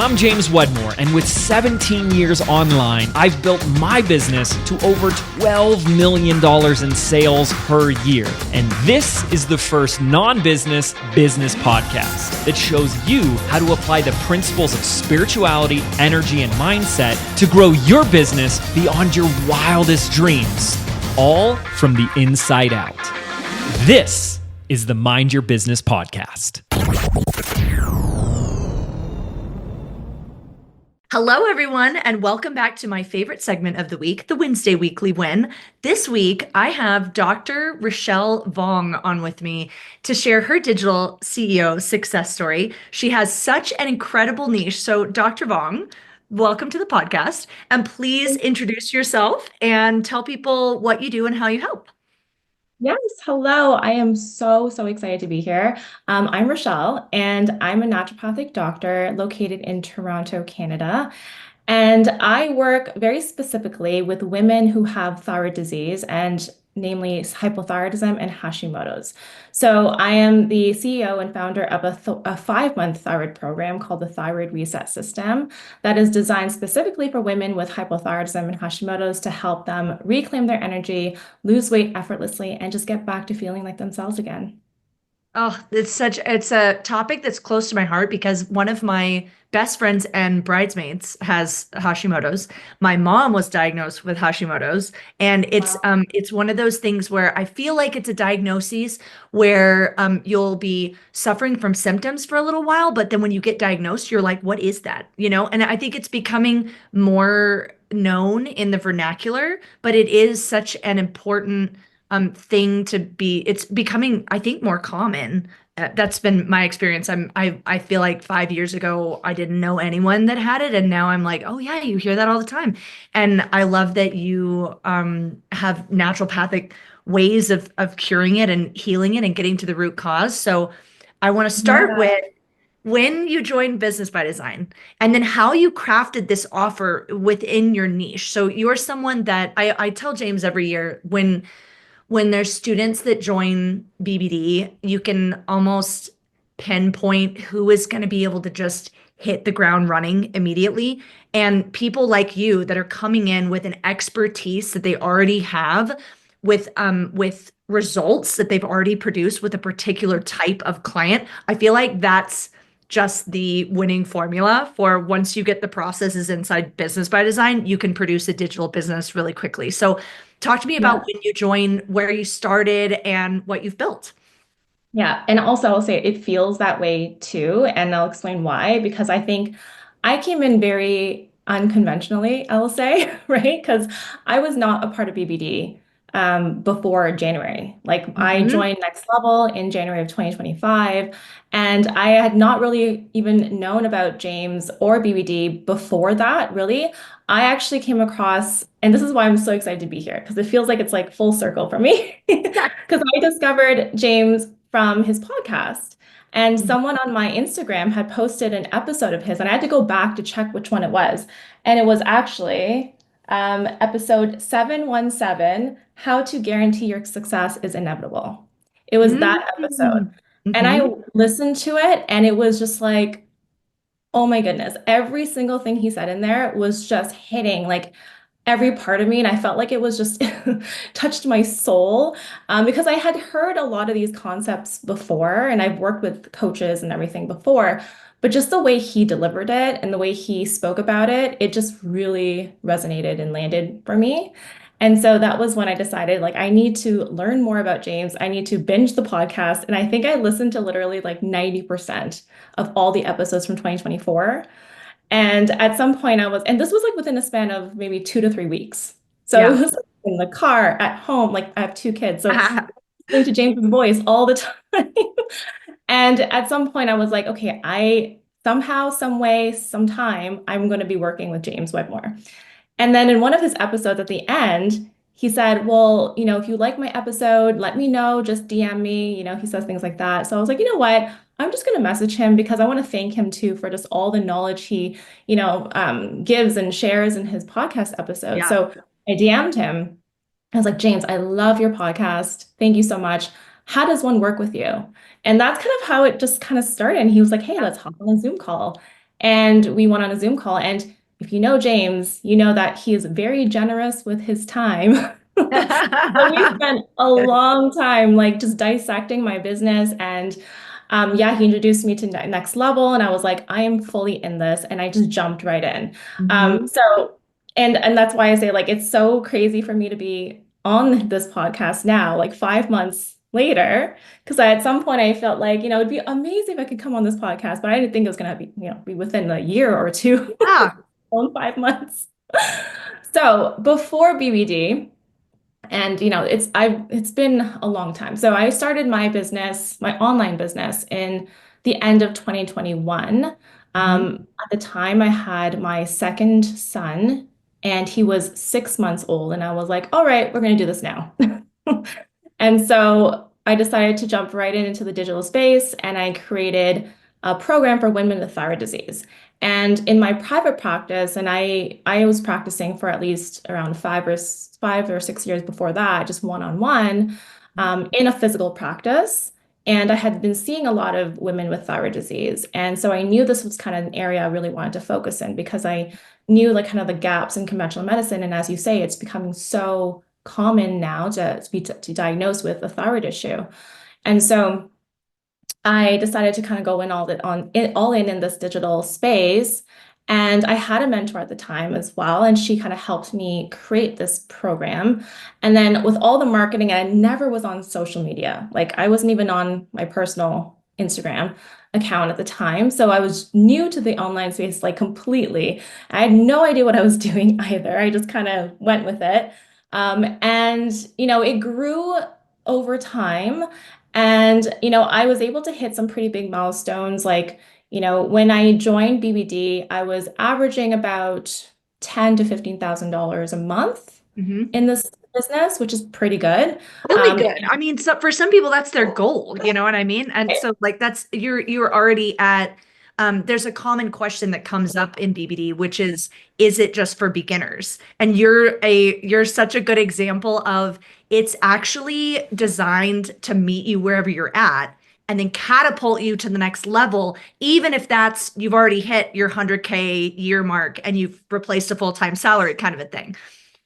I'm James Wedmore, and with 17 years online, I've built my business to over $12 million in sales per year. And this is the first non-business business podcast that shows you how to apply the principles of spirituality, energy, and mindset to grow your business beyond your wildest dreams, all from the inside out. This is the Mind Your Business podcast. Hello, everyone, and welcome back to my favorite segment of the week, the Wednesday Weekly Win. This week, I have Dr. Rochelle Vong on with me to share her digital CEO success story. She has such an incredible niche. So, Dr. Vong, welcome to the podcast, and please introduce yourself and tell people what you do and how you help. Yes, hello. I am so excited to be here. I'm Rochelle, and I'm a naturopathic doctor located in Toronto, Canada. And I work very specifically with women who have thyroid disease, and namely hypothyroidism and Hashimoto's. So I am the CEO and founder of a 5-month thyroid program called the Thyroid Reset System that is designed specifically for women with hypothyroidism and Hashimoto's to help them reclaim their energy, lose weight effortlessly, and just get back to feeling like themselves again. Oh, it's a topic that's close to my heart because one of my best friends and bridesmaids has Hashimoto's. My mom was diagnosed with Hashimoto's, and it's one of those things where I feel like it's a diagnosis where you'll be suffering from symptoms for a little while, but then when you get diagnosed, you're like, what is that? You know, and I think it's becoming more known in the vernacular, but it is such an important thing to be. It's becoming, I think, more common. That's been my experience. I feel like 5 years ago I didn't know anyone that had it, and now I'm like, oh yeah, you hear that all the time. And I love that you have naturopathic ways of curing it and healing it and getting to the root cause. So I want to start with when you joined Business by Design, and then how you crafted this offer within your niche. So you're someone that I tell James every year when there's students that join BBD, you can almost pinpoint who is going to be able to just hit the ground running immediately. And people like you that are coming in with an expertise that they already have with results that they've already produced with a particular type of client. I feel like that's just the winning formula for once you get the processes inside Business by Design, you can produce a digital business really quickly. So talk to me about when you joined, where you started, and what you've built. Yeah, and also I'll say it feels that way too, and I'll explain why, because I think I came in very unconventionally, I will say, right? Because I was not a part of BBD before January. Like I joined Next Level in January of 2025, and I had not really even known about James or BBD before that, really. I actually came across, and this is why I'm so excited to be here, because it feels like it's like full circle for me. Because I discovered James from his podcast, and someone on my Instagram had posted an episode of his, and I had to go back to check which one it was. And it was actually episode 717, How to Guarantee Your Success is Inevitable. It was that episode. And I listened to it, and it was just like, oh my goodness, every single thing he said in there was just hitting like every part of me. And I felt like it was just touched my soul because I had heard a lot of these concepts before, and I've worked with coaches and everything before, but just the way he delivered it and the way he spoke about it, it just really resonated and landed for me. And so that was when I decided, like, I need to learn more about James. I need to binge the podcast. And I think I listened to literally like 90% of all the episodes from 2024. And at some point and this was like within a span of maybe 2 to 3 weeks. So it was like in the car, at home, like I have 2 kids. So listening to James's voice all the time. And at some point I was like, okay, I somehow, some way, sometime, I'm going to be working with James Wedmore. And then in one of his episodes at the end, he said, well, if you like my episode, let me know, just DM me. He says things like that. So I was like, you know what? I'm just going to message him because I want to thank him too for just all the knowledge he, gives and shares in his podcast episode. Yeah. So I DM'd him. I was like, James, I love your podcast. Thank you so much. How does one work with you? And that's kind of how it just kind of started. And he was like, hey, let's hop on a Zoom call. And we went on a Zoom call. And if you know James, you know that he is very generous with his time. So we spent a Good. long time like just dissecting my business and yeah, he introduced me to next level and I was like, I am fully in this and I just jumped right in. Mhm. So and that's why I say like it's so crazy for me to be on this podcast now, like 5 months later, because at some point I felt like, it'd be amazing if I could come on this podcast, but I didn't think it was gonna be, be within a year or two, Yeah. on 5 months. So before BBD, and it's been a long time. So I started my business, my online business in the end of 2021. Mhm. At the time I had my second son and he was 6 months old and I was like, all right, we're going to do this now. And so I decided to jump right into the digital space and I created a program for women with thyroid disease. And in my private practice, and I was practicing for at least around 5 or 6 years before that, just one-on-one, in a physical practice. And I had been seeing a lot of women with thyroid disease. And so I knew this was kind of an area I really wanted to focus in because I knew like kind of the gaps in conventional medicine. And as you say, it's becoming so common now to diagnose with a thyroid issue. And so I decided to kind of go in all in this digital space. And I had a mentor at the time as well, and she kind of helped me create this program. And then with all the marketing, I never was on social media. Like I wasn't even on my personal Instagram account at the time. So I was new to the online space like completely. I had no idea what I was doing either. I just kind of went with it. And it grew over time. And, I was able to hit some pretty big milestones. Like, when I joined BBD, I was averaging about ten to $15,000 a month Mhm. in this business, which is pretty good. Really Um, good. I mean, so for some people, that's their goal. You know what I mean? And so, like, that's you're already at. There's a common question that comes up in BBD, which is it just for beginners? And you're such a good example of it's actually designed to meet you wherever you're at and then catapult you to the next level, even if that's you've already hit your 100K year mark and you've replaced a full-time salary kind of a thing.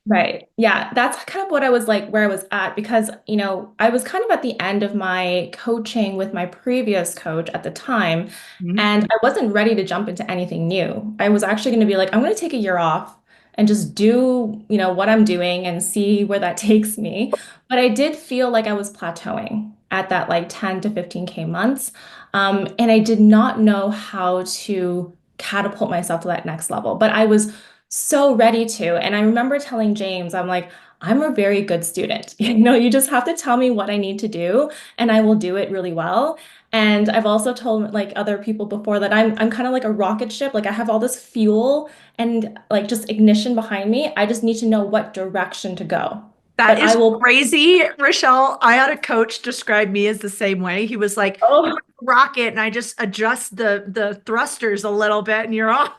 Right. Yeah, that's kind of what I was like, where I was at, because, I was kind of at the end of my coaching with my previous coach at the time, Mhm. and I wasn't ready to jump into anything new. I was actually going to be like, I'm going to take a year off and just do, what I'm doing and see where that takes me. But I did feel like I was plateauing at that like 10 to 15K months. And I did not know how to catapult myself to that next level. But I was so ready to. And I remember telling James, I'm like, I'm a very good student. You just have to tell me what I need to do and I will do it really well. And I've also told like other people before that I'm kind of like a rocket ship. Like I have all this fuel and like just ignition behind me. I just need to know what direction to go. That But I is will, crazy, Rochelle. I had a coach describe me as the same way. He was like, "You're oh, like a rocket, and I just adjust the thrusters a little bit, and you're off."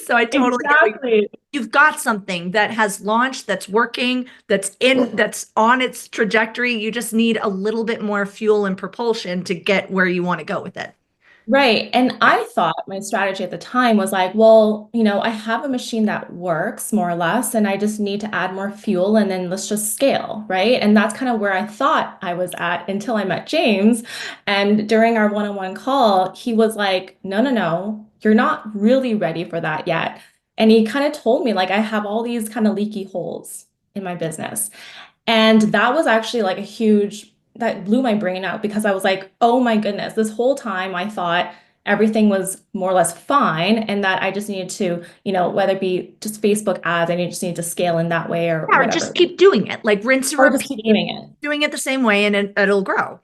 So I totally get what exactly. you've got something that has launched, that's working, that's on its trajectory. You just need a little bit more fuel and propulsion to get where you want to go with it. Right. And Yeah. I thought my strategy at the time was like, well, I have a machine that works more or less, and I just need to add more fuel and then let's just scale. Right. And that's kind of where I thought I was at until I met James. And during our one-on-one call, he was like, no, no, no, you're not really ready for that yet. And he kind of told me, like, I have all these kind of leaky holes in my business. And that was actually like that blew my brain out because I was like, oh my goodness, this whole time I thought everything was more or less fine and that I just needed to, whether it be just Facebook ads, I just need to scale in that way or Yeah, or just whatever, keep doing it, like rinse and or just repeat, keep doing it. doing it the same way, and it'll grow.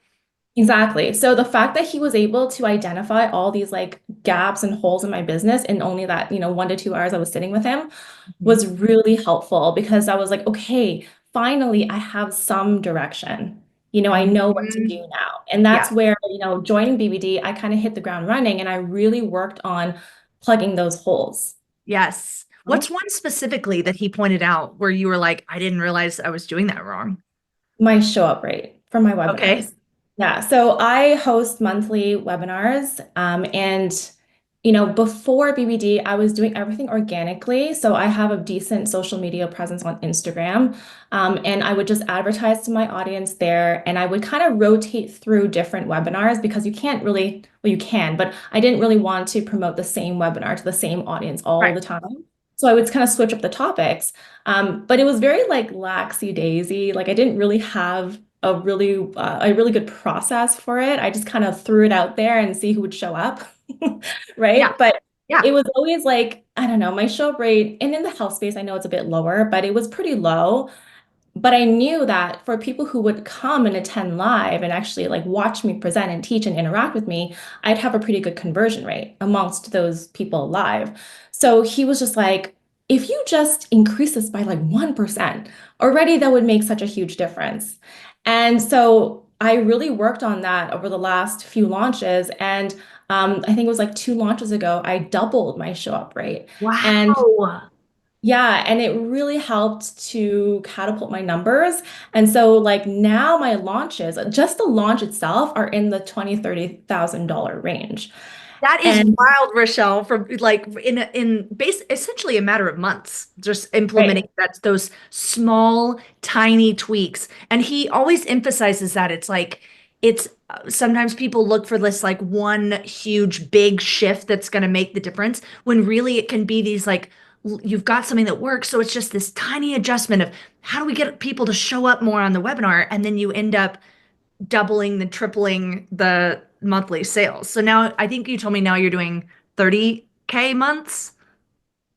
Exactly. So the fact that he was able to identify all these like gaps and holes in my business in only that, 1 to 2 hours I was sitting with him Mhm. was really helpful because I was like, okay, finally I have some direction. I know what to do Mhm. now. And that's Yeah. where, joining BBD, I kind of hit the ground running and I really worked on plugging those holes. Yes. What's one specifically that he pointed out where you were like, I didn't realize I was doing that wrong? My show up rate for my Okay. webinars. Yeah, so I host monthly webinars, and before BBD, I was doing everything organically. So I have a decent social media presence on Instagram. And I would just advertise to my audience there. And I would kind of rotate through different webinars because you can't really, well, you can, but I didn't really want to promote the same webinar to the same audience all Right. the time. So I would kind of switch up the topics. But it was very like laxy daisy. Like I didn't really have a really good process for it. I just kind of threw it out there and see who would show up. Yeah. Right? But Yeah. it was always like, I don't know, my show up rate, and in the health space, I know it's a bit lower, but it was pretty low. But I knew that for people who would come and attend live and actually like watch me present and teach and interact with me, I'd have a pretty good conversion rate amongst those people live. So he was just like, if you just increase this by like 1%, already that would make such a huge difference. And so I really worked on that over the last few launches. And I think it was like 2 launches ago, I doubled my show up rate. And Wow. yeah, and it really helped to catapult my numbers. And so like now my launches, just the launch itself are in the 20, $30,000 range. That is And wild, Rochelle, from like in base essentially a matter of months, just right, implementing those small, tiny tweaks. And he always emphasizes that it's like it's sometimes people look for this like one huge big shift that's going to make the difference when really it can be these like you've got something that works. So it's just this tiny adjustment of how do we get people to show up more on the webinar? And then you end up doubling the tripling the monthly sales. So now I think you told me now you're doing 30K months.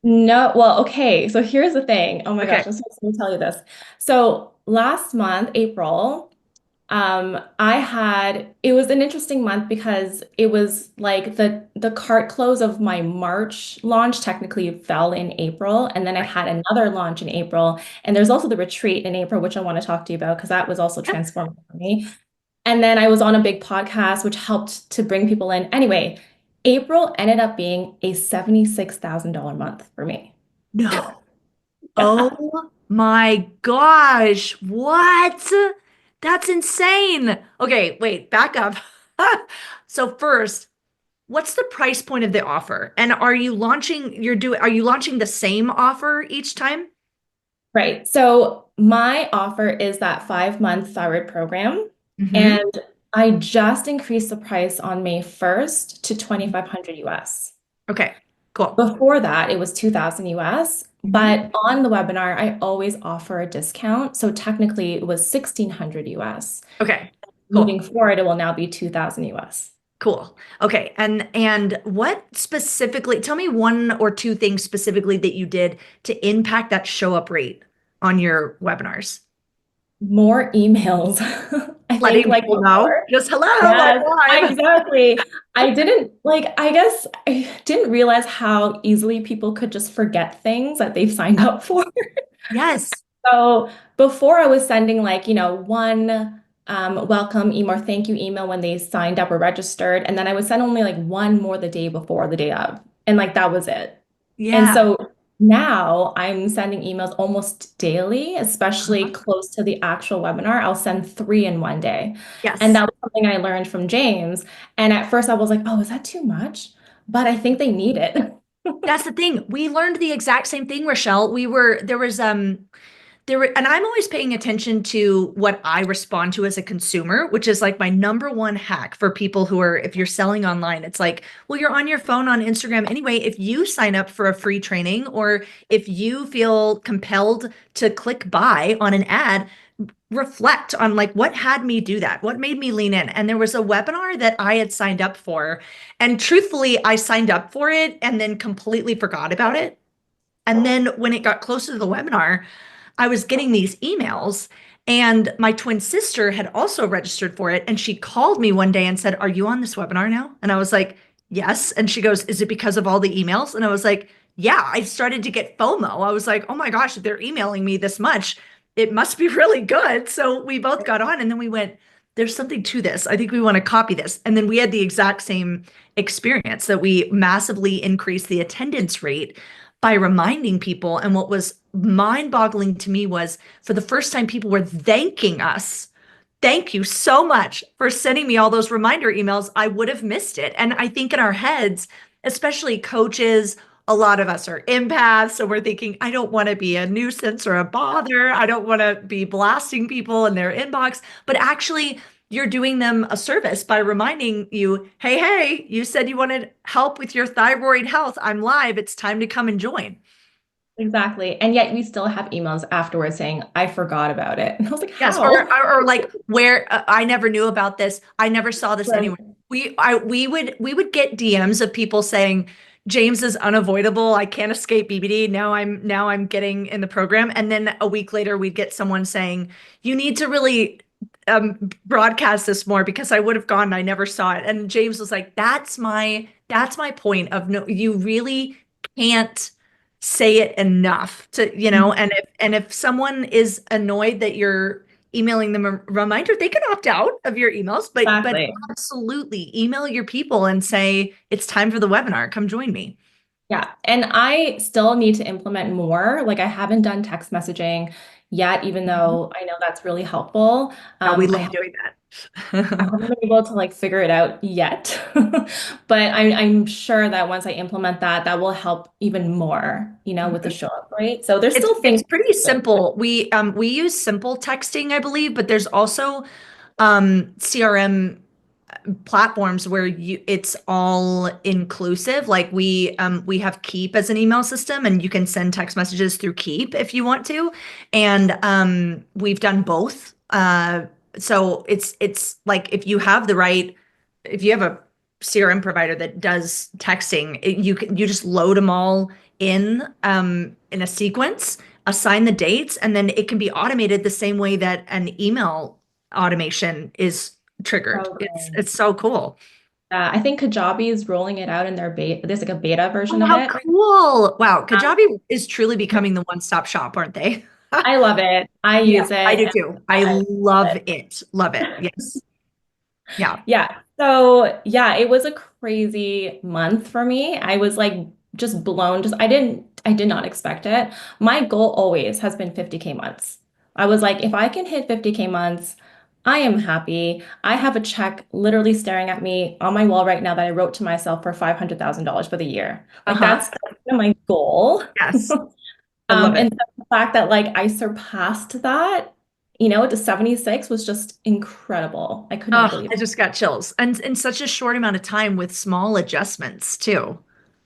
no, well, okay. So here's the thing. Oh my Okay. gosh, I'm supposed to tell you this. So last month, April, it was an interesting month because it was like the cart close of my March launch technically fell in April, and then I Right. had another launch in April, and there's also the retreat in April, which I want to talk to you about because that was also Yeah. transformative for me. And then I was on a big podcast, which helped to bring people in. Anyway, April ended up being a $76,000 month for me. No. Oh my gosh. What? That's insane. Okay, wait, back up. So first, what's the price point of the offer? And are you launching the same offer each time? Right. So my offer is that 5 month thyroid program. Mm-hmm. And I just increased the price on May 1st to 2,500 US. Okay, cool. Before that, it was 2,000 US. Mhm. But on the webinar, I always offer a discount. So technically, it was 1,600 US. Okay, Moving cool. forward, it will now be 2,000 US. Cool. Okay. And what specifically, tell me one or two things specifically that you did to impact that show up rate on your webinars. More emails. I think Letting like people know, before. just hello, Yes, I'm live. exactly. I guess I didn't realize how easily people could just forget things that they've signed up for. Yes. So before I was sending like, one welcome email, thank you email when they signed up or registered. And then I would send only like one more the day before, the day of. And like that was it. And Yeah. so now I'm sending emails almost daily, especially Uh-huh. close to the actual webinar. I'll send three in one day. And Yes. that was something I learned from James. And at first I was like, oh, is that too much? But I think they need it. That's the thing. We learned the exact same thing, Rochelle. There were, and I'm always paying attention to what I respond to as a consumer, which is like my number one hack for people who are, if you're selling online, it's like, well, you're on your phone on Instagram anyway. If you sign up for a free training or if you feel compelled to click buy on an ad, reflect on like what had me do that, what made me lean in. And there was a webinar that I had signed up for, and truthfully, I signed up for it and then completely forgot about it. And then when it got closer to the webinar, I was getting these emails, and my twin sister had also registered for it. And she called me one day and said, "Are you on this webinar now?" And I was like, "Yes." And she goes, "Is it because of all the emails?" And I was like, "Yeah." I started to get FOMO. I was like, "Oh my gosh, if they're emailing me this much, it must be really good." So we both got on, and then we went, "There's something to this. I think we want to copy this." And then we had the exact same experience that we massively increased the attendance rate by reminding people. And what was mind boggling to me was for the first time, people were thanking us. Thank you so much for sending me all those reminder emails. I would have missed it. And I think in our heads, especially coaches. A lot of us are empaths, so we're thinking, I don't want to be a nuisance or a bother. I don't want to be blasting people in their inbox. But actually, you're doing them a service by reminding you, hey, hey, you said you wanted help with your thyroid health. I'm live. It's time to come and join. Exactly. And yet we still have emails afterwards saying, I forgot about it. And I was like, Yes, how? or like where I never knew about this. I never saw this Right. anywhere. We would get DMs of people saying James is unavoidable. I can't escape BBD. Now I'm getting in the program, and then a week later we'd get someone saying you need to really broadcast this more because I would have gone and I never saw it. And James was like, that's my point of no, you really can't say it enough to, and if someone is annoyed that you're emailing them a reminder, they can opt out of your emails, but Exactly. absolutely email your people and say it's time for the webinar. Come join me. Yeah. And I still need to implement more. Like I haven't done text messaging yet, even Mhm. though I know that's really helpful. Yeah, we I love doing I that. haven't been able to like figure it out yet, but I'm sure that once I implement that, that will help even more, with the show up, right? So there's It's still it's things. pretty simple. We use simple texting, I believe, but there's also CRM platforms where it's all inclusive. Like we have Keep as an email system, and you can send text messages through Keep if you want to. And we've done both. So it's like if you have a CRM provider that does texting, you just load them all in a sequence, assign the dates, and then it can be automated the same way that an email automation is triggered. So great. It's so cool. I think Kajabi is rolling it out in their beta. There's like a beta version Oh, of how it. cool. Wow, Um, Kajabi is truly becoming the one-stop shop, aren't they? I love it. I Yeah, use it. I And do too. I I love love it. it. Love it. Yes. Yeah. Yeah. So yeah, it was a crazy month for me. I was like just blown. I did not expect it. My goal always has been 50K months. I was like, if I can hit 50K months, I am happy. I have a check literally staring at me on my wall right now that I wrote to myself for $500,000 for the year. Like Uh-huh. that's my goal. Yes. I love it. And the fact that like I surpassed that, to 76 was just incredible. I could not Oh, believe I it. just got chills. And in such a short amount of time with small adjustments too.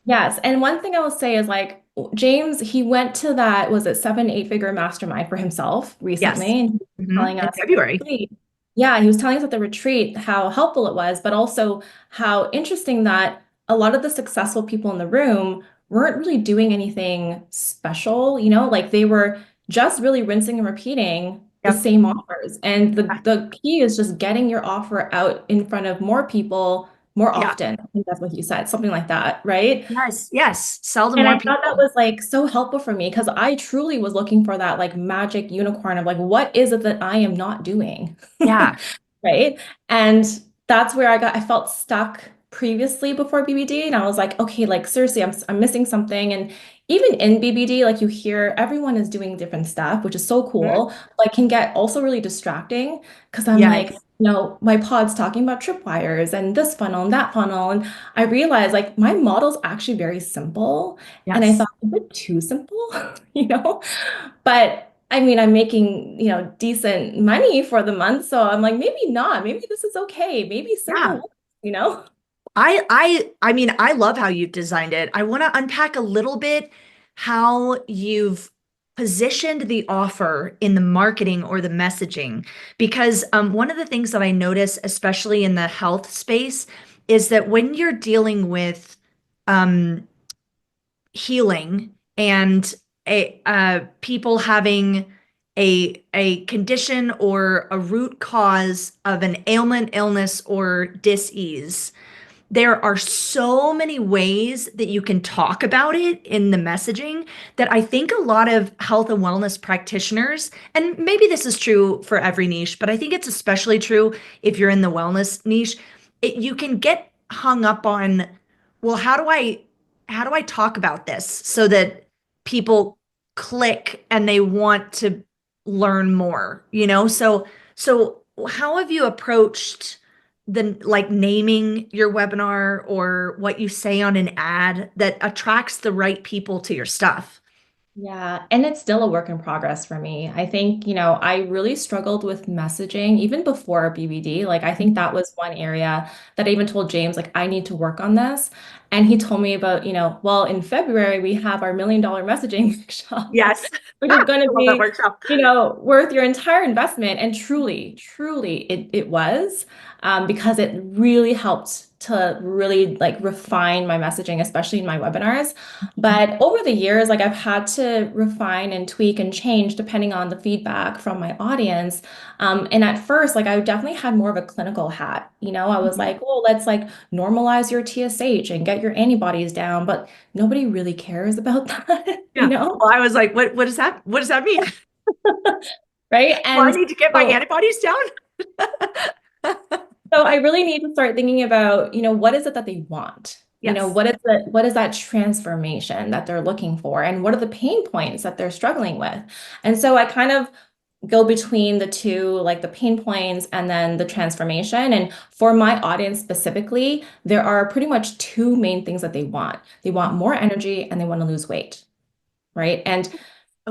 Yes. And one thing I will say is like James, he went to that, was it 7, 8 figure mastermind for himself Yes. recently. And he was telling In us at the February. retreat. Yeah, he was telling us at the retreat how helpful it was, but also how interesting that a lot of the successful people in the room weren't really doing anything special, like they were just really rinsing and repeating the Yep. same offers. And the key is just getting your offer out in front of more people more Yeah. often. I think that's what you said, something like that, right? Yes. Yes. Sell to And more I thought that people. was like so helpful for me because I truly was looking for that like magic unicorn of like, what is it that I am not doing? Yeah. Right. And that's where I felt stuck previously before BBD. And I was like, okay, like seriously, I'm missing something. And even in BBD, like you hear everyone is doing different stuff, which is so Mhm. cool, but can get also really distracting because I'm like, Yes. my pod's talking about tripwires and this funnel and that funnel. And I realized like my model's actually very simple. And I Yes. thought, is it too simple? You know? But I mean, I'm making, decent money for the month. So I'm like, maybe not. Maybe this is okay. Maybe simple Yeah. works, you know? I mean, I love how you've designed it. I want to unpack a little bit how you've positioned the offer in the marketing or the messaging. Because one of the things that I notice, especially in the health space, is that when you're dealing with um, healing and people having a condition or a root cause of an ailment, illness, or dis-ease, there are so many ways that you can talk about it in the messaging that I think a lot of health and wellness practitioners, and maybe this is true for every niche, but I think it's especially true if you're in the wellness niche, you can get hung up on, well, how do I talk about this so that people click and they want to learn more, you know? So how have you approached the like naming your webinar or what you say on an ad that attracts the right people to your stuff? Yeah, and it's still a work in progress for me. I think, I really struggled with messaging even before BBD. Like, I think that was one area that I even told James, like, I need to work on this. And he told me about, well, in February, we have our $1 million messaging workshop, Yes. which is I going to love that be, workshop. worth your entire investment. And truly, truly, it was, because it really helped to really like refine my messaging, especially in my webinars. But over the years, like I've had to refine and tweak and change depending on the feedback from my audience. And at first, like I definitely had more of a clinical hat. I was Mhm. like, oh, let's like normalize your TSH and get your antibodies down. But nobody really cares about that, Yeah. Well, I was like, what does that mean? right? Well, I And need to get my so antibodies down. So I really need to start thinking about, what is it that they want? Yes. What is that transformation that they're looking for? And what are the pain points that they're struggling with? And so I kind of go between the two, like the pain points and then the transformation. And for my audience specifically, there are pretty much two main things that they want. They want more energy and they want to lose weight, right? And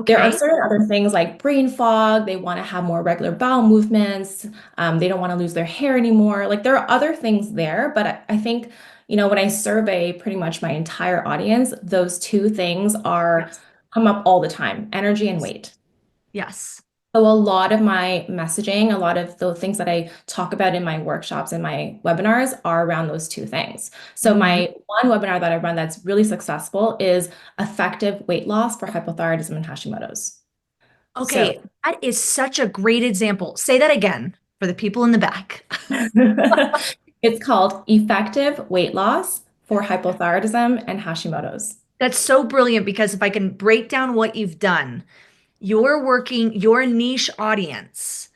there are Okay. certain other things like brain fog. They want to have more regular bowel movements. They don't want to lose their hair anymore. Like there are other things there, but I think, when I survey pretty much my entire audience, those two things are Yes. come up all the time, energy and Yes. weight. Yes. So a lot of my messaging, a lot of the things that I talk about in my workshops and my webinars are around those two things. So Mhm. my one webinar that I run that's really successful is effective weight loss for hypothyroidism and Hashimoto's. So Okay, that is such a great example. Say that again for the people in the back. it's called effective weight loss for hypothyroidism and Hashimoto's. That's so brilliant because if I can break down what you've done, your niche audience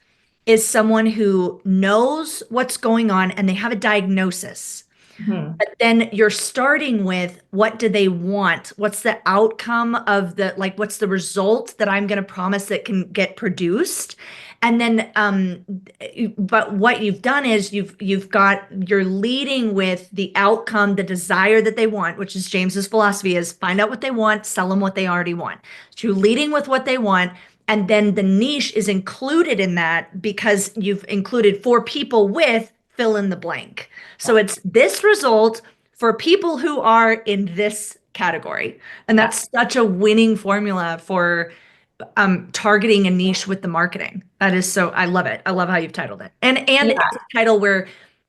is someone who knows what's going on and they have a diagnosis. Mhm. But then you're starting with what do they want? What's the outcome of like, what's the result that I'm going to promise that can get produced? And then, but what you've done is you're leading with the outcome, the desire that they want, which is James's philosophy is find out what they want, sell them what they already want. So you're leading with what they want. And then the niche is included in that because you've included four people with fill in the blank. So Yeah, it's this result for people who are in this category. And yeah, that's such a winning formula for targeting a niche with the marketing. That is so, I love it. I love how you've titled it. And yeah, it's a title where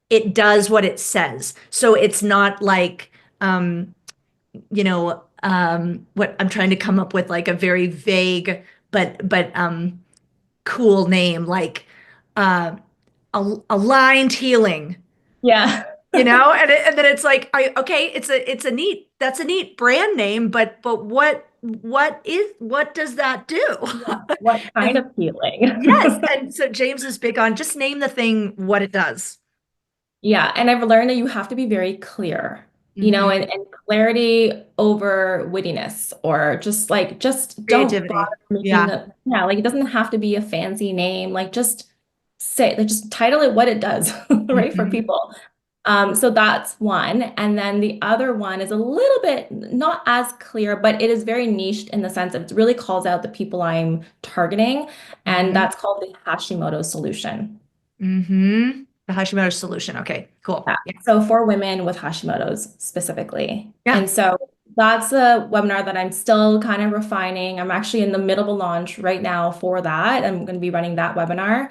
it does what it says. So it's not like what I'm trying to come up with like a very vague but cool name like uh aligned healing, yeah. and then it's like okay, it's a neat, that's a neat brand name, but what does that do? What kind And of healing? yes, and so James is big on just name the thing what it does. Yeah, and I've learned that you have to be very clear, Hmm. and clarity over wittiness or just don't Creativity. bother making Yeah. yeah, like it doesn't have to be a fancy name. Like just title it what it does, right, for Hmm. people. So that's one. And then the other one is a little bit not as clear, but it is very niched in the sense that it really calls out the people I'm targeting, and Hmm. that's called the Hashimoto solution. Hmm. The Hashimoto's solution. Okay, cool. Yeah. Yeah. So for women with Hashimoto's specifically. Yeah. And so that's a webinar that I'm still kind of refining. I'm actually in the middle of a launch right now for that. I'm going to be running that webinar.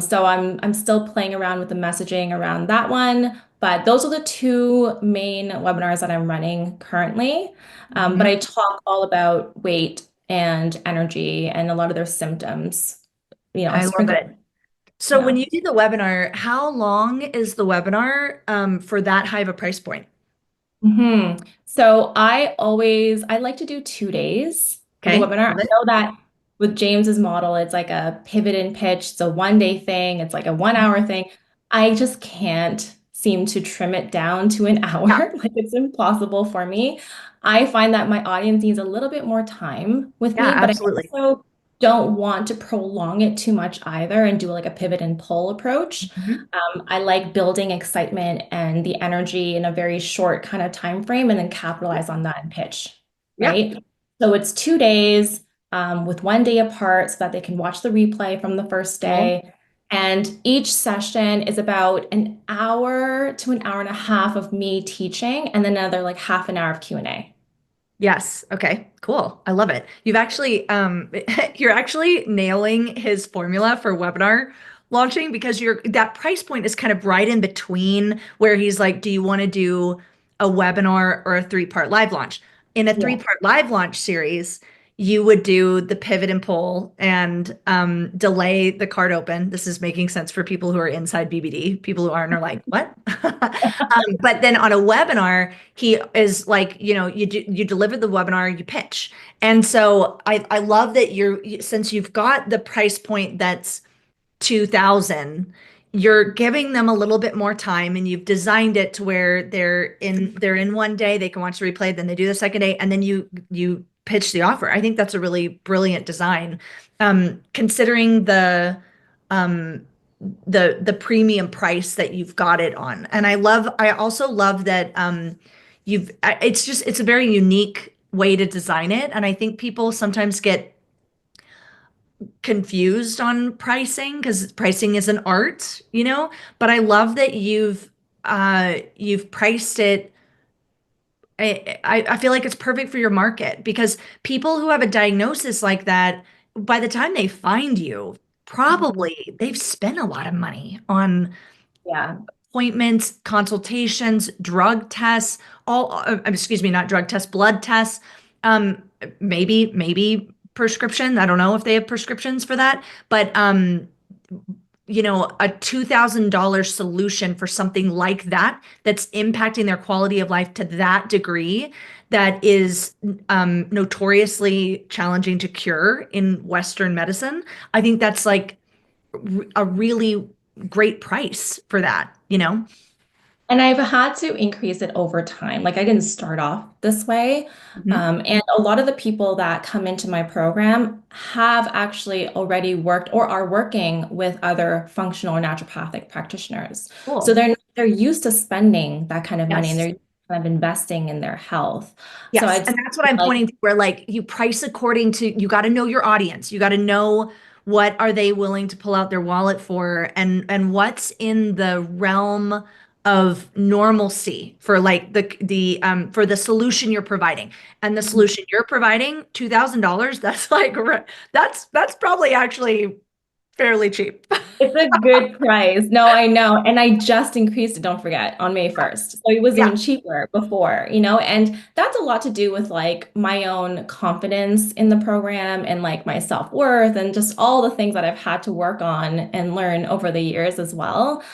So I'm still playing around with the messaging around that one. But those are the two main webinars that I'm running currently. But I Hmm. talk all about weight and energy and a lot of their symptoms, I love sprinkled. it. So when Yeah. you do the webinar, how long is the webinar for that high of a price point? So I like to do 2 days of the Okay, webinar. I love it. know that with James's model, it's like a pivot and pitch. It's a 1 day thing. It's like a 1 hour thing. I just can't seem to trim it down to an hour. Yeah, Like it's impossible for me. I find that my audience needs a little bit more time with yeah, me, but I absolutely. also don't want to prolong it too much either and do like a pivot and pull approach. Mhm. I like building excitement and the energy in a very short kind of time frame and then capitalize on that and pitch, Yeah. right? So it's 2 days with 1 day apart so that they can watch the replay from the first Cool. day. And each session is about an hour to an hour and a half of me teaching and then another like half an hour of Q&A. Yes. Okay. Cool. I love it. You've actually you're actually nailing his formula for webinar launching because you're that price point is kind of right in between where he's like, do you want to do a webinar or a three-part live launch? In a Yeah. three-part live launch series, you would do the pivot and pull and delay the card open. This is making sense for people who are inside BBD. People who aren't are like, what? But then on a webinar, he is like, you deliver the webinar, you pitch. And so I love that since you've got the price point that's 2000, you're giving them a little bit more time and you've designed it to where they're in one day, they can watch the replay, then they do the second day, and then you pitch the offer. I think that's a really brilliant design. Considering um the premium price that you've got it on. And I also love that it's a very unique way to design it. And I think people sometimes get confused on pricing because pricing is an art. But I love that you've priced it. I feel like it's perfect for your market because people who have a diagnosis like that, by the time they find you, Mhm. probably they've spent a lot of money on Yeah. appointments, consultations, drug tests, excuse me, not drug tests, blood tests, um, maybe prescription. I don't know if they have prescriptions for that, but a $2,000 solution for something like that that's impacting their quality of life to that degree that is notoriously challenging to cure in Western medicine. I think that's like a really great price for that. And I've had to increase it over time. Like I didn't start off this way. Mhm. And a lot of the people that come into my program have actually already worked or are working with other functional or naturopathic practitioners. So Cool. they're used to spending that kind of money and Yes. they're kind of investing in their health. So Yes. I'd say And that's what I'm like, pointing to, where like you price according to, you got to know your audience. You got to know what are they willing to pull out their wallet for and what's in the realm of normalcy for like for the solution you're providing. And the solution you're providing, $2,000, that's like that's probably actually fairly cheap. it's a good price. No, I know. And I just increased it, don't forget, on May 1st. So it was Yeah. even cheaper before, and that's a lot to do with like my own confidence in the program and like my self-worth and just all the things that I've had to work on and learn over the years as well.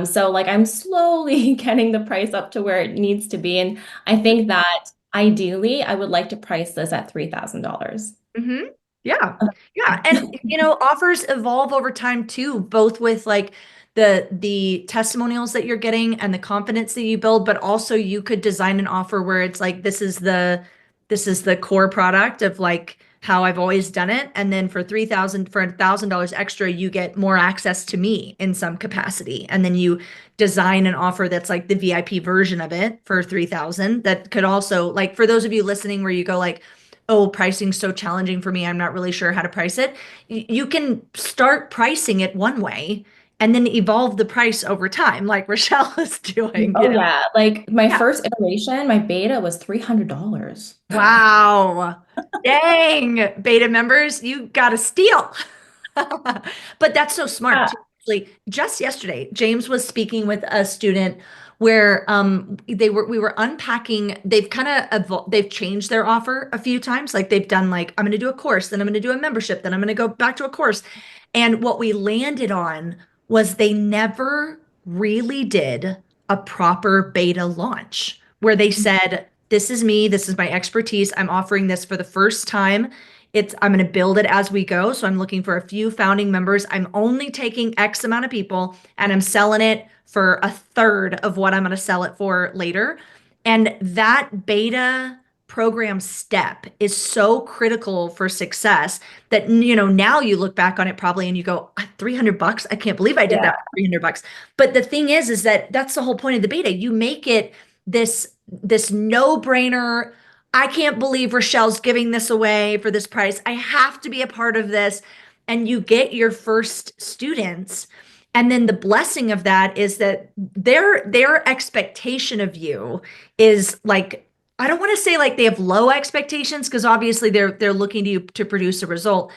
So like I'm slowly getting the price up to where it needs to be. And I think that ideally I would like to price this at $3,000. hmm Yeah. Yeah. And offers evolve over time too, both with like the testimonials that you're getting and the confidence that you build, but also you could design an offer where it's like this is the core product of like how I've always done it. And then for $1,000 extra, you get more access to me in some capacity. And then you design an offer that's like the VIP version of it for 3,000 that could also like for those of you listening where you go like, oh, pricing's so challenging for me. I'm not really sure how to price it. You can start pricing it one way and then evolve the price over time, like Rochelle is doing. Oh yeah, like my Yeah. first iteration, my beta was $300. Wow. Dang, beta members, you got to steal. But that's so smart Yeah. too. Actually, just yesterday, James was speaking with a student where we were unpacking, they've changed their offer a few times. Like they've done like, I'm gonna do a course, then I'm gonna do a membership, then I'm gonna go back to a course. And what we landed on was they never really did a proper beta launch where they said, this is me, this is my expertise. I'm offering this for the first time. I'm going to build it as we go. So I'm looking for a few founding members. I'm only taking X amount of people and I'm selling it for a third of what I'm going to sell it for later. And that beta program step is so critical for success that, now you look back on it probably and you go, $300? I can't believe I did that Yeah. for $300. But the thing is that that's the whole point of the beta. You make it this no-brainer. I can't believe Rochelle's giving this away for this price. I have to be a part of this. And you get your first students. And then the blessing of that is that their expectation of you is like, I don't want to say like they have low expectations because obviously they're looking to you to produce a result,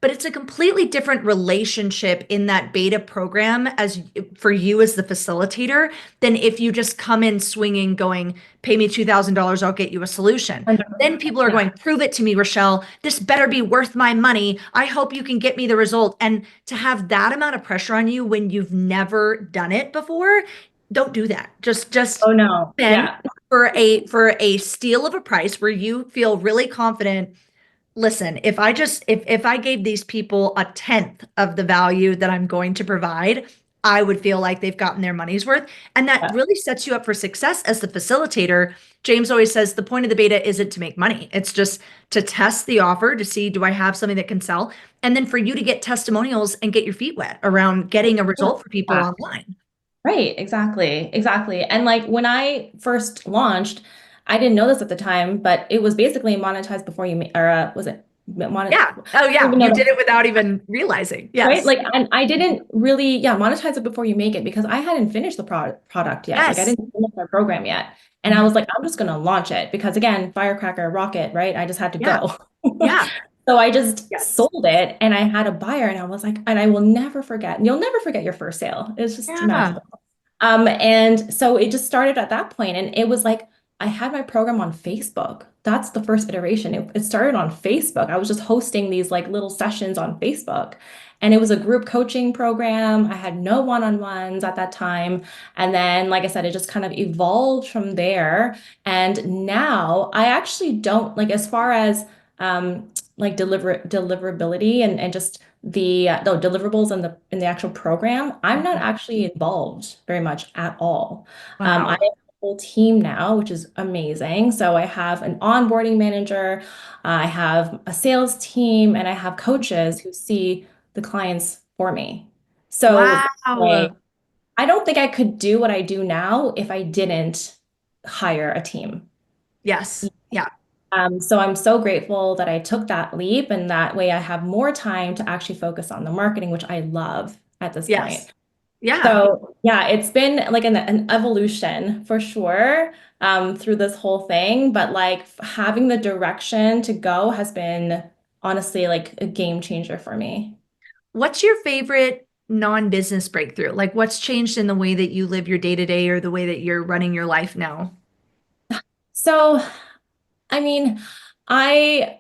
but it's a completely different relationship in that beta program as for you as the facilitator than if you just come in swinging going, pay me $2,000, I'll get you a solution. Then 100%. people are Yeah. going, prove it to me, Rochelle. This better be worth my money. I hope you can get me the result. And to have that amount of pressure on you when you've never done it before, don't do that. Just Oh no. then Yeah. for a steal of a price where you feel really confident. Listen, if I gave these people a tenth of the value that I'm going to provide, I would feel like they've gotten their money's worth. And that Yeah. really sets you up for success as the facilitator. James always says the point of the beta isn't to make money. It's just to test the offer to see, do I have something that can sell? And then for you to get testimonials and get your feet wet around getting a result for people Yeah. online. Right, exactly, exactly. And like when I first launched, I didn't know this at the time, but it was basically monetized before you or was it monet? Yeah. Oh, I don't yeah. even know You did it without even realizing. right? Yes. Like, and I didn't really, yeah, monetize it before you make it because I hadn't finished the product yet. Like, I Yes. didn't finish my program yet. And I Mhm. was like, I'm just going to launch it because, again, firecracker, rocket, right? I just had to Yeah. go. Yeah. So I just Yes. sold it and I had a buyer and I was like, and I will never forget, and you'll never forget your first sale. It's just Yeah. magical. And so it just started at that point, and it was like I had my program on Facebook. That's the first iteration. It started on Facebook. I was just hosting these like little sessions on Facebook, and it was a group coaching program. I had no one-on-ones at that time, and then, like I said, it just kind of evolved from there. And now I actually don't like as far as like deliverability and just the deliverables in the actual program, I'm not actually involved very much at all. I have Wow. a whole team now, which is amazing. So I have an onboarding manager, I have a sales team, and I have coaches who see the clients for me. So like, Wow. I don't think I could do what I do now if I didn't hire a team. Yes. Yeah. So I'm so grateful that I took that leap, and that way I have more time to actually focus on the marketing, which I love at this Yes. point. Yeah. So yeah, it's been like an evolution for sure through this whole thing, but like having the direction to go has been honestly like a game changer for me. What's your favorite non-business breakthrough? Like what's changed in the way that you live your day-to-day or the way that you're running your life now? So I mean, I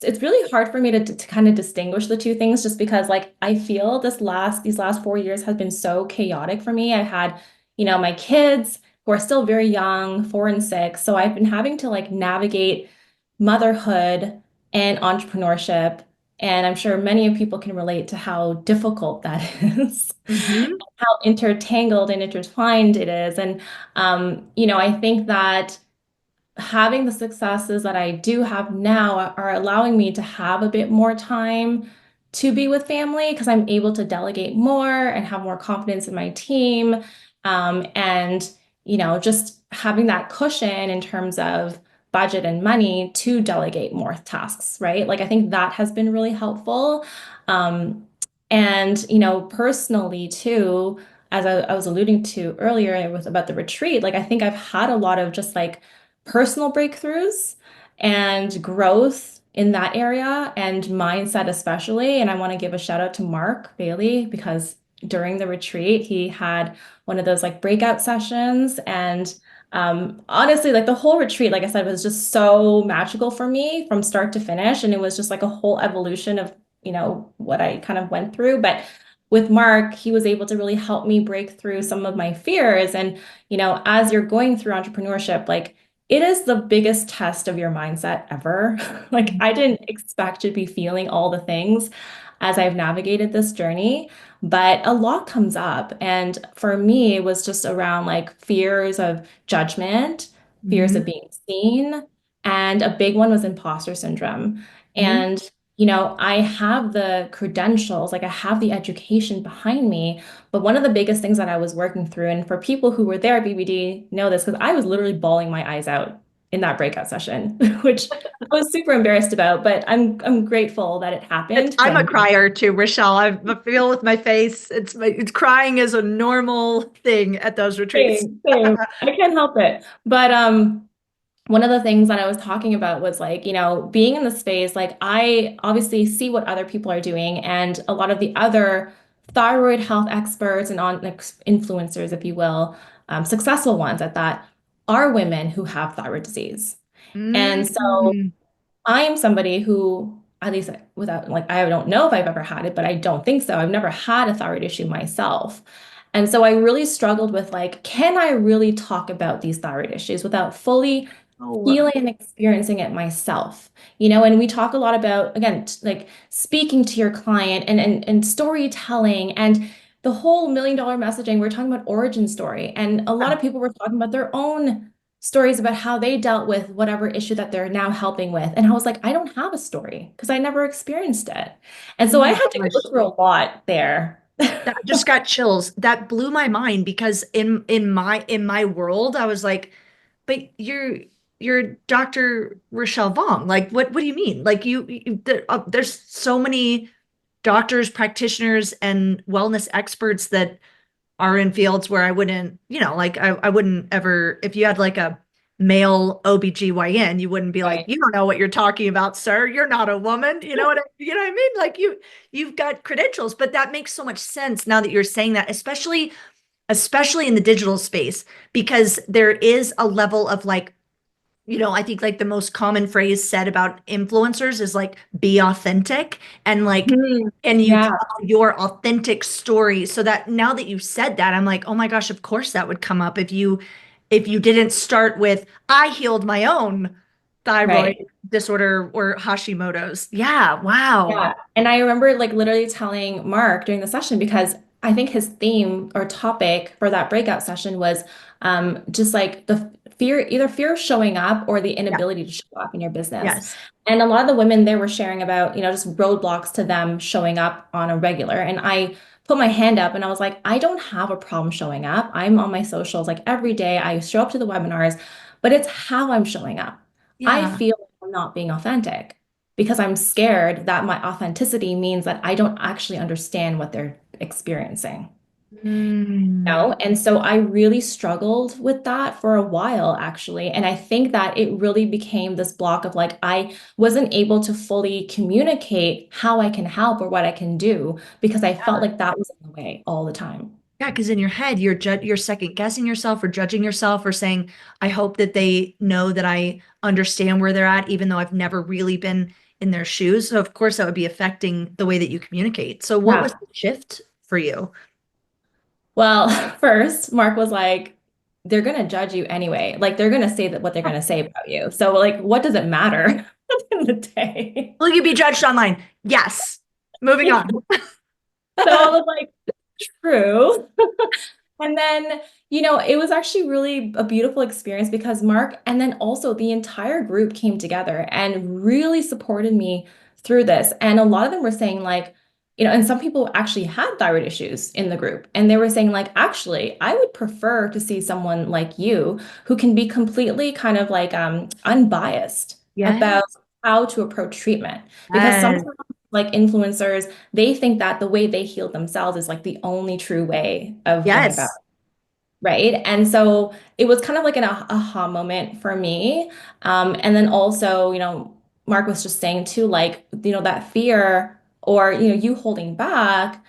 it's really hard for me to kind of distinguish the two things just because like I feel these last 4 years has been so chaotic for me. I had, my kids who are still very young, 4 and 6. So I've been having to like navigate motherhood and entrepreneurship. And I'm sure many of people can relate to how difficult that is, Hmm. how intertangled and intertwined it is. And I think that having the successes that I do have now are allowing me to have a bit more time to be with family because I'm able to delegate more and have more confidence in my team. And, just having that cushion in terms of budget and money to delegate more tasks, right? Like, I think that has been really helpful. Um, and, personally too, as I was alluding to earlier with about the retreat, like, I think I've had a lot of just like, personal breakthroughs and growth in that area and mindset especially. And I want to give a shout out to Mark Bailey because during the retreat, he had one of those like breakout sessions. And honestly, like the whole retreat, like I said, was just so magical for me from start to finish. And it was just like a whole evolution of, what I kind of went through. But with Mark, he was able to really help me break through some of my fears. And, as you're going through entrepreneurship, like it is the biggest test of your mindset ever. Like, I didn't expect to be feeling all the things as I've navigated this journey, but a lot comes up. And for me, it was just around like fears of judgment, fears Hmm. of being seen, And a big one was imposter syndrome. Mhm. And, I have the credentials, like I have the education behind me. But one of the biggest things that I was working through, and for people who were there at BBD know this, because I was literally bawling my eyes out in that breakout session, which I was super embarrassed about, but I'm grateful that it happened. I'm a crier too, Rochelle. I feel with my face. It's crying is a normal thing at those retreats. Same, same. I can't help it. But one of the things that I was talking about was like, being in the space, like I obviously see what other people are doing, and a lot of the other thyroid health experts and on like, influencers, if you will, successful ones at that, are women who have thyroid disease. And so Mm. I'm somebody who, at least without, like, I don't know if I've ever had it, but I don't think so. I've never had a thyroid issue myself. And so I really struggled with, like, can I really talk about these thyroid issues without fully Oh, feeling and experiencing it myself? And we talk a lot about, again, like speaking to your client and storytelling and the whole $1 million messaging. We're talking about origin story. And a lot of people were talking about their own stories about how they dealt with whatever issue that they're now helping with. And I was like, I don't have a story because I never experienced it. And oh so I my had to go gosh. through a lot there. That just got chills. That blew my mind because in my world, I was like, but you're Dr. Rochelle Vong. Like, what do you mean? Like there's so many doctors, practitioners, and wellness experts that are in fields where I wouldn't, like I wouldn't ever, if you had like a male OBGYN, you wouldn't be like, Right. you don't know what you're talking about, sir. You're not a woman. You know what I mean? Like you've got credentials, but that makes so much sense now that you're saying that, especially in the digital space, because there is a level of like, I think like the most common phrase said about influencers is like be authentic and like Mhm. and you Yeah, tell your authentic story. So that now that you said that, I'm like, oh my gosh, of course that would come up if you didn't start with I healed my own thyroid right. disorder or Hashimoto's. Yeah, wow. Yeah. And I remember like literally telling Mark during the session because I think his theme or topic for that breakout session was just like the fear, either fear of showing up or the Yeah. inability to show up in your business. Yes. And a lot of the women there were sharing about, just roadblocks to them showing up on a regular. And I put my hand up and I was like, I don't have a problem showing up. I'm on my socials like every day. I show up to the webinars, but it's how I'm showing up. I Yeah. feel like I'm not being authentic because I'm scared that my authenticity means that I don't actually understand what they're experiencing. Mm. And so I really struggled with that for a while, actually. And I think that it really became this block of like, I wasn't able to fully communicate how I can help or what I can do because I felt like that was in the way all the time. Yeah, because in your head, you're second guessing yourself or judging yourself or saying, I hope that they know that I understand where they're at, even though I've never really been in their shoes. So of course that would be affecting the way that you communicate. So what was Yeah. the shift for you? Well, first, Mark was like, they're going to judge you anyway. Like, they're going to say that what they're going to say about you. So, like, what does it matter at the end of the day? Will you be judged online? Yes. Moving on. So I was like, true. And then, it was actually really a beautiful experience because Mark and then also the entire group came together and really supported me through this. And a lot of them were saying, like, and some people actually had thyroid issues in the group. And they were saying, like, actually, I would prefer to see someone like you who can be completely kind of like unbiased Yeah. about how to approach treatment. Because Yes. sometimes, like influencers, they think that the way they heal themselves is like the only true way of going about Yes. it, right? And so it was kind of like an aha moment for me. And then also, Mark was just saying too, like, that fear or, you holding back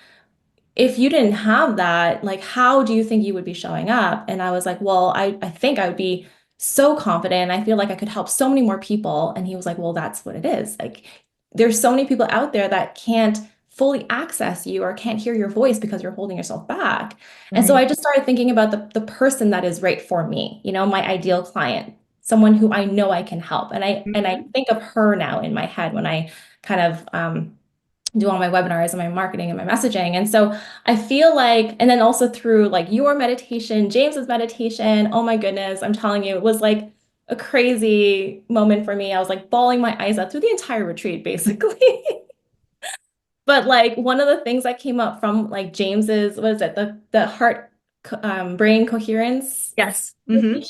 if you didn't have that, like, how do you think you would be showing up? And I was like, well, I think I would be so confident. I feel like I could help so many more people. And he was like, well, that's what it is. Like, there's so many people out there that can't fully access you or can't hear your voice because you're holding yourself back. And so Right. I just started thinking about the person that is right for me, my ideal client, someone who I know I can help. And I Mhm. think of her now in my head when I kind of do all my webinars and my marketing and my messaging. And so I feel like, and then also through like your meditation, James's meditation, oh my goodness, I'm telling you, it was like a crazy moment for me. I was like bawling my eyes out through the entire retreat, basically. But like one of the things that came up from like James's, what is it, the heart brain coherence Yes. conversation,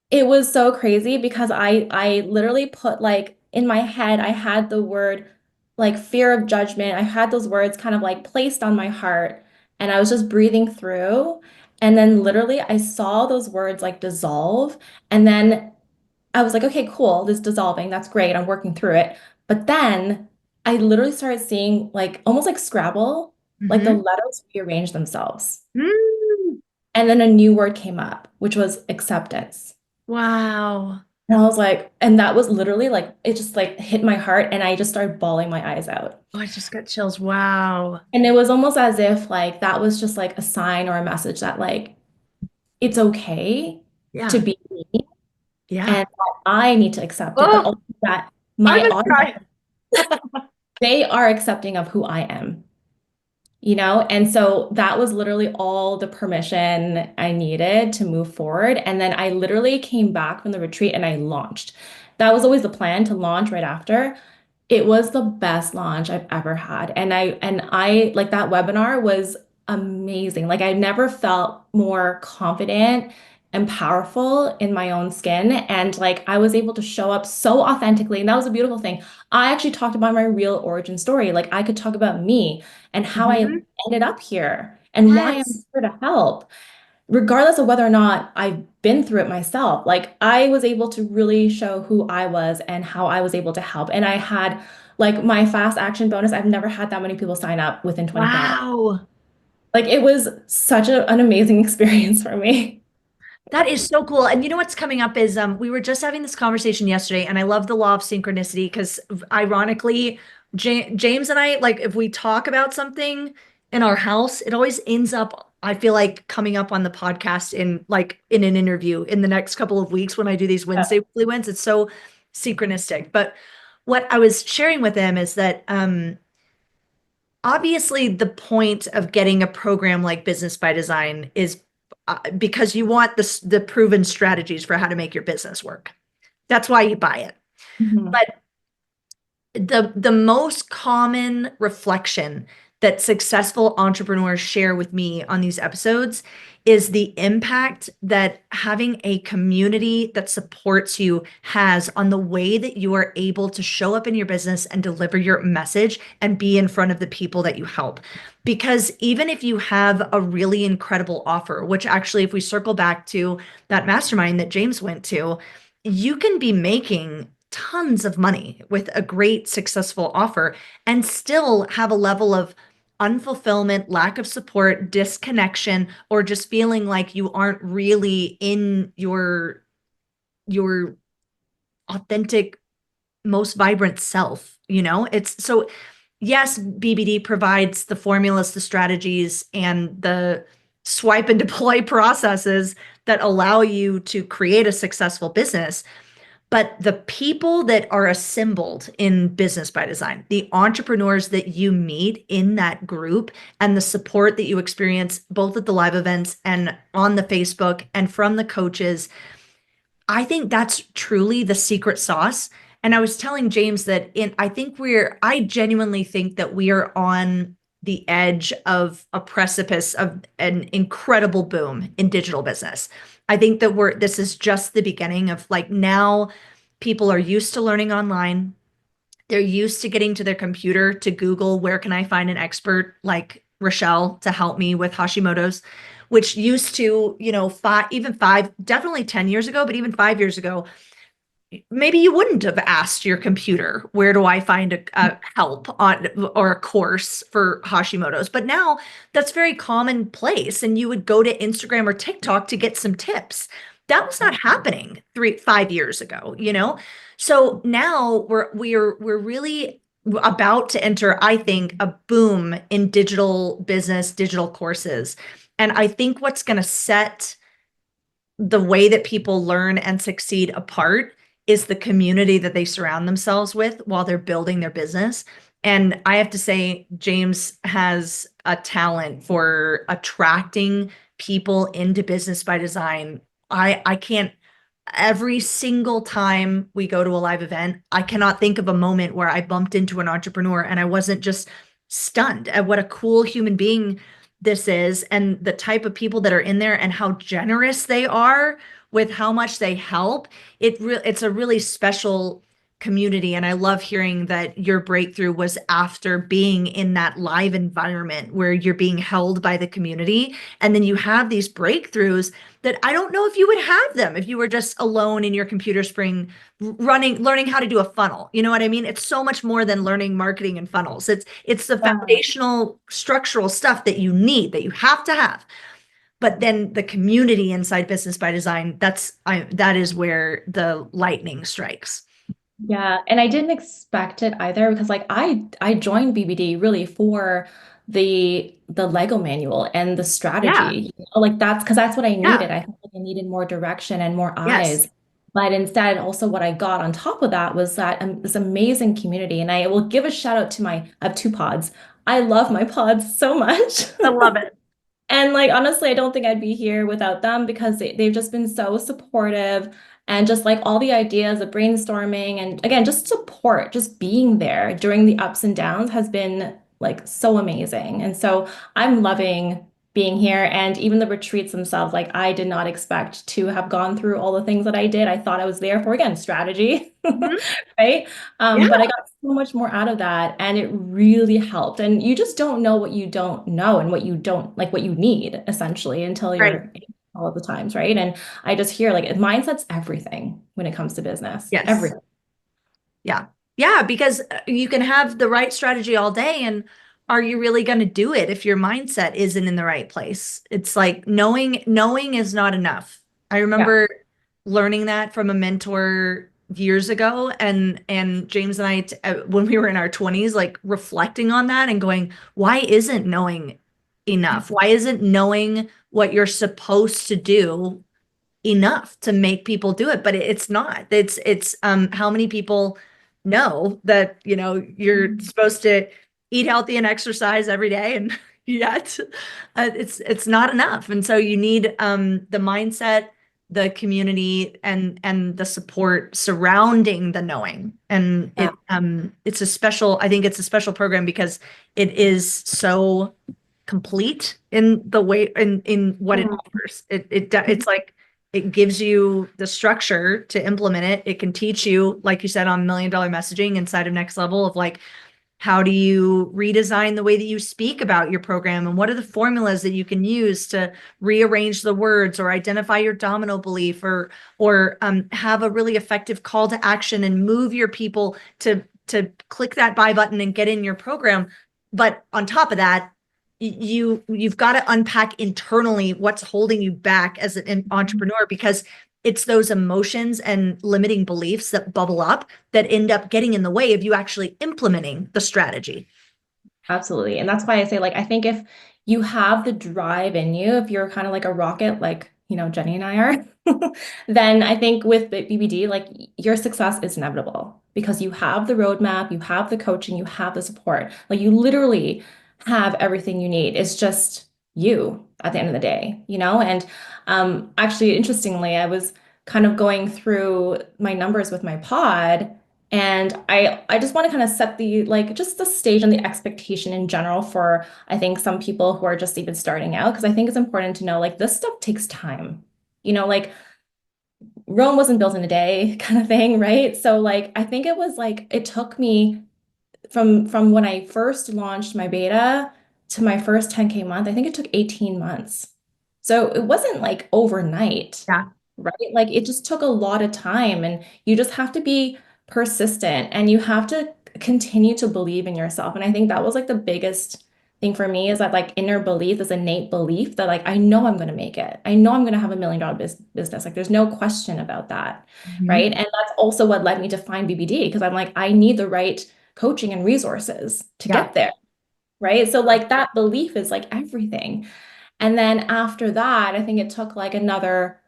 it was so crazy because I literally put like in my head, I had the word like fear of judgment. I had those words kind of like placed on my heart and I was just breathing through. And then literally I saw those words like dissolve. And then I was like, okay, cool, this is dissolving. That's great. I'm working through it. But then I literally started seeing like almost like Scrabble, like the Mm-hmm. letters rearrange themselves. Mm. And then a new word came up, which was acceptance. Wow. And I was like, and that was literally like, it just like hit my heart and I just started bawling my eyes out. Oh, I just got chills. Wow. And it was almost as if like that was just like a sign or a message that like it's okay to Yeah. be me Yeah. and that I need to accept it, but Oh, also that I my was audience, crying. they are accepting of who I am. And so that was literally all the permission I needed to move forward. And then I literally came back from the retreat and I launched. That was always the plan to launch right after. It was the best launch I've ever had. And I like that webinar was amazing. Like I never felt more confident and powerful in my own skin. And like I was able to show up so authentically. And that was a beautiful thing. I actually talked about my real origin story. Like I could talk about me and how I Mhm. ended up here and why I'm Yes. here to help, regardless of whether or not I've been through it myself. Like I was able to really show who I was and how I was able to help. And I had like my fast action bonus. I've never had that many people sign up within 24 hours. Wow. Like it was such an amazing experience for me. That is so cool. And you know what's coming up is we were just having this conversation yesterday, and I love the law of synchronicity because ironically, James and I, like if we talk about something in our house, it always ends up, I feel like, coming up on the podcast in like in an interview in the next couple of weeks when I do these Yeah. Wednesday weekly ones. It's so synchronistic. But what I was sharing with him is that obviously the point of getting a program like Business by Design is because you want the proven strategies for how to make your business work. That's why you buy it. Mhm. But the most common reflection that successful entrepreneurs share with me on these episodes is the impact that having a community that supports you has on the way that you are able to show up in your business and deliver your message and be in front of the people that you help. Because even if you have a really incredible offer, which actually, if we circle back to that mastermind that James went to, you can be making tons of money with a great successful offer and still have a level of unfulfillment, lack of support, disconnection, or just feeling like you aren't really in your authentic, most vibrant self. It's so yes, BBD provides the formulas, the strategies, and the swipe and deploy processes that allow you to create a successful business. But the people that are assembled in Business by Design, the entrepreneurs that you meet in that group, and the support that you experience both at the live events and on the Facebook and from the coaches, I think that's truly the secret sauce. And I was telling James that I genuinely think that we are on the edge of a precipice of an incredible boom in digital business. I think that this is just the beginning of like now people are used to learning online. They're used to getting to their computer to Google, where can I find an expert like Rochelle to help me with Hashimoto's, which used to, even five, definitely 10 years ago, but even 5 years ago, maybe you wouldn't have asked your computer, where do I find a help on or a course for Hashimoto's? But now that's very commonplace. And you would go to Instagram or TikTok to get some tips. That was not happening 5 years ago. So now we're really about to enter, I think, a boom in digital business, digital courses. And I think what's going to set the way that people learn and succeed apart is the community that they surround themselves with while they're building their business. And I have to say, James has a talent for attracting people into Business by Design. I can't every single time we go to a live event, I cannot think of a moment where I bumped into an entrepreneur and I wasn't just stunned at what a cool human being this is and the type of people that are in there and how generous they are with how much they help. It's a really special community, and I love hearing that your breakthrough was after being in that live environment where you're being held by the community, and then you have these breakthroughs that I don't know if you would have them if you were just alone in your computer screen learning how to do a funnel. You know what I mean? It's so much more than learning marketing and funnels. It's the Yeah. foundational structural stuff that you need, that you have to have. But then the community inside Business by Design, that is where the lightning strikes. Yeah, and I didn't expect it either because like I joined BBD really for the Lego manual and the Yeah. strategy. You know, like that's because that's what I Yeah. needed. I felt like I needed more direction and more Yes. eyes. But instead, also what I got on top of that was that this amazing community. And I will give a shout out to I have two pods. I love my pods so much. I love it. And like honestly, I don't think I'd be here without them because they've just been so supportive and just like all the ideas, the brainstorming, and again, just support, just being there during the ups and downs has been like so amazing. And so I'm loving being here and even the retreats themselves, like I did not expect to have gone through all the things that I did. I thought I was there for again, strategy, Mhm. right? Yeah. But I got so much more out of that, and it really helped. And you just don't know what you don't know and what you don't like, what you need essentially until Right. you're in all of the times, right? And I just hear like mindset's everything when it comes to business. Yes. Everything. Yeah. Yeah, because you can have the right strategy all day, and are you really going to do it if your mindset isn't in the right place? It's like knowing is not enough. I Yeah. remember learning that from a mentor years ago, and James and when we were in our 20s, like reflecting on that and going, why isn't knowing enough? Why isn't knowing what you're supposed to do enough to make people do it? But it's not. It's how many people know that, you're supposed to eat healthy and exercise every day, and yet it's not enough. And so you need the mindset, the community, and the support surrounding the knowing. And Yeah. I think it's a special program because it is so complete in the way in what it offers. It's like it gives you the structure to implement it. It can teach you, like you said, on $1 Million Messaging inside of Next Level, of like, how do you redesign the way that you speak about your program, and what are the formulas that you can use to rearrange the words or identify your domino belief, or have a really effective call to action and move your people to click that buy button and get in your program. But on top of that, you've got to unpack internally what's holding you back as an entrepreneur, because it's those emotions and limiting beliefs that bubble up that end up getting in the way of you actually implementing the strategy. Absolutely. And that's why I say, like, I think if you have the drive in you, if you're kind of like a rocket, like, Jenny and I are, then I think with the BBD, like, your success is inevitable because you have the roadmap, you have the coaching, you have the support. Like, you literally have everything you need. It's just you at the end of the day, And actually, interestingly, I was kind of going through my numbers with my pod. And I just want to kind of set the like just the stage and the expectation in general for I think some people who are just even starting out because I think it's important to know like this stuff takes time. Like Rome wasn't built in a day kind of thing, right? So like I think it was like it took me from when I first launched my beta to my first 10K month, I think it took 18 months. So it wasn't like overnight, Yeah. right? Like it just took a lot of time and you just have to be persistent and you have to continue to believe in yourself. And I think that was like the biggest thing for me is that like inner belief, this innate belief that like I know I'm going to make it. I know I'm going to have $1 million business. Like there's no question about that, Mhm. right? And that's also what led me to find BBD because I'm like I need the right coaching and resources to Yeah. get there, right? So like that belief is like everything. And then after that, I think it took like another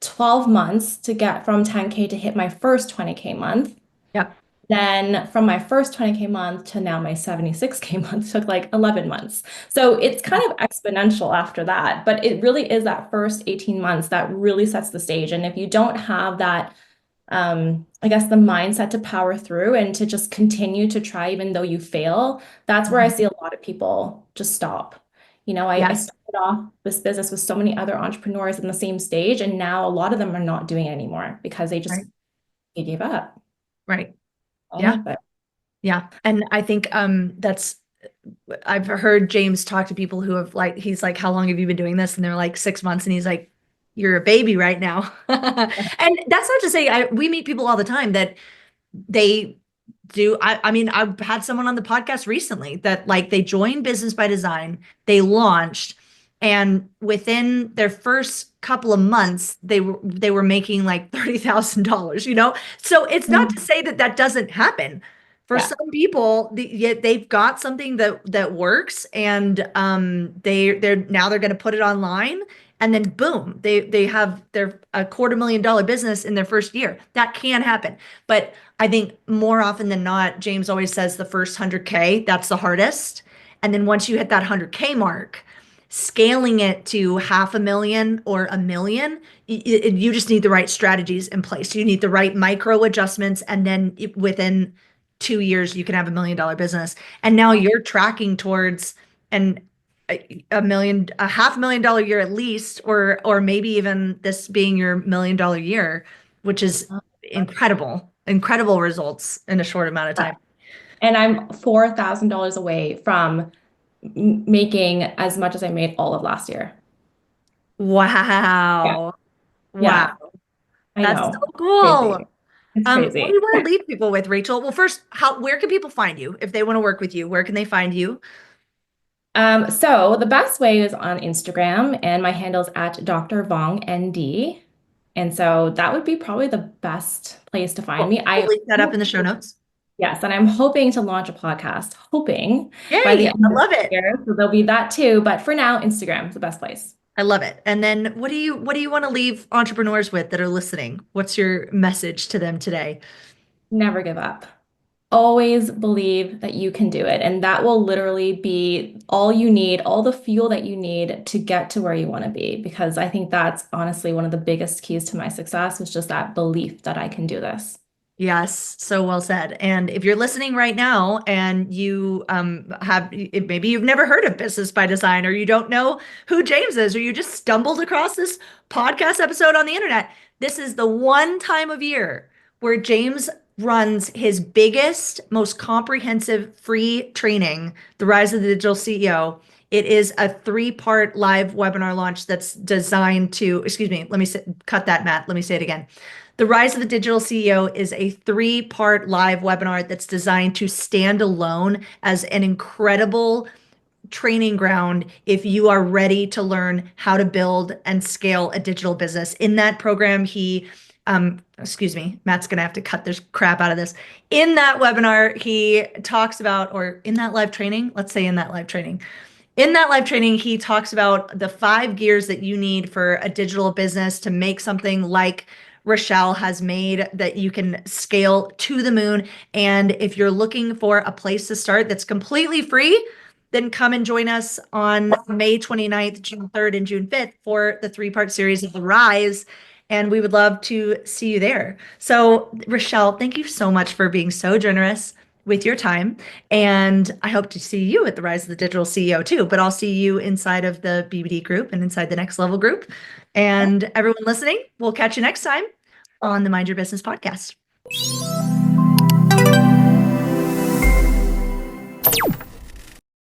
12 months to get from 10K to hit my first 20K month. Yep. Then from my first 20K month to now my 76K month took like 11 months. So it's kind of exponential after that, but it really is that first 18 months that really sets the stage. And if you don't have that, I guess the mindset to power through and to just continue to try even though you fail, that's where I Mhm. see a lot of people just stop. I Yes. started off this business with so many other entrepreneurs in the same stage, and now a lot of them are not doing it anymore because Right. they gave up. Right. Yeah. Right? But Yeah. And I think that's I've heard James talk to people who have like he's like, how long have you been doing this? And they're like 6 months, and he's like, you're a baby right now. And that's not to say we meet people all the time that they do. I mean, I've had someone on the podcast recently that like they joined Business by Design, they launched, and within their first couple of months, they were making like $30,000, you know? So it's not to say that that doesn't happen. For yeah. some people, yet they've got something that works, and they're going to put it online, and then boom, they have their a $250,000 business in their first year. That can happen, but I think more often than not, James always says the first 100K, that's the hardest. And then once you hit that 100K mark, scaling it to 500,000 or 1 million, you just need the right strategies in place. You need the right micro adjustments. And then within 2 years, you can have $1 million business. And now you're tracking towards an a million, a $500,000 year at least, or maybe even this being your $1 million year, which is incredible results in a short amount of time. And I'm $4,000 away from making as much as I made all of last year. Yeah. Wow. Wow. Yeah, I That's so know. cool. Crazy. It's What do crazy. you want to leave people with, Rachel? Well, first, where can people find you if they want to work with you? Where can they find you? So the best way is on Instagram, and my handle is at Dr. Vong ND. And so that would be probably the best place to find me. We'll link that up in the show notes. Yes, and I'm hoping to launch a podcast, hoping by the Yay, end I of the love it. year. So there'll be that too. But for now, Instagram is the best place. I love it. And then what do you want to leave entrepreneurs with that are listening? What's your message to them today? Never give up. Always believe that you can do it. And that will literally be all you need, all the fuel that you need to get to where you want to be. Because I think that's honestly one of the biggest keys to my success was just that belief that I can do this. Yes, so well said. And if you're listening right now and you maybe you've never heard of Business by Design, or you don't know who James is, or you just stumbled across this podcast episode on the internet, this is the one time of year where James runs his biggest, most comprehensive free training, The Rise of the Digital CEO. It is a 3-part live webinar launch that's designed to, excuse me, let me cut that, Matt. Let me say it again. The Rise of the Digital CEO is a 3-part live webinar that's designed to stand alone as an incredible training ground if you are ready to learn how to build and scale a digital business. In that program, excuse me, Matt's gonna have to cut this crap out of this. In that webinar, he talks about, or in that live training, let's say in that live training, he talks about the 5 gears that you need for a digital business to make something like Rochelle has made that you can scale to the moon. And if you're looking for a place to start that's completely free, then come and join us on May 29th, June 3rd, and June 5th for the 3-part series of The Rise. And we would love to see you there. So, Rochelle, thank you so much for being so generous with your time. And I hope to see you at the Rise of the Digital CEO too, but I'll see you inside of the BBD group and inside the Next Level group. And everyone listening, we'll catch you next time on the Mind Your Business podcast.